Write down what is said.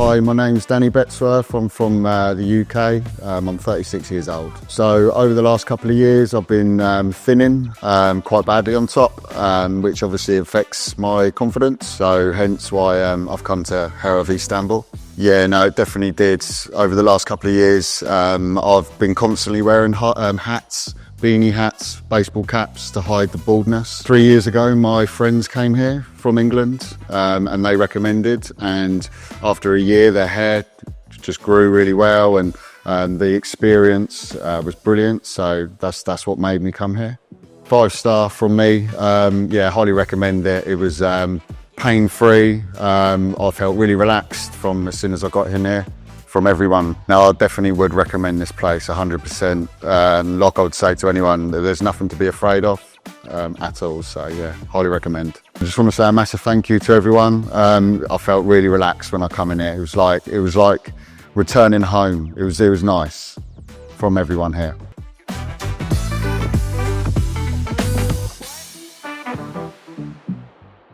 Hi, my name's Danny Betsworth. I'm from the UK. I'm 36 years old. So over the last couple of years, I've been thinning quite badly on top, which obviously affects my confidence. So hence why I've come to Hair of Istanbul. Yeah, no, it definitely did. Over the last couple of years, I've been constantly wearing hats, beanie hats, baseball caps to hide the baldness. 3 years ago, my friends came here from England and they recommended, and after a year, their hair just grew really well, and the experience was brilliant. So that's what made me come here. 5-star from me. Yeah, highly recommend it. It was pain-free. I felt really relaxed from as soon as I got in here. From everyone. Now, I definitely would recommend this place 100%. Like I would say to anyone, there's nothing to be afraid of at all. So yeah, highly recommend. I just want to say a massive thank you to everyone. I felt really relaxed when I come in here. It was like returning home. It was nice from everyone here.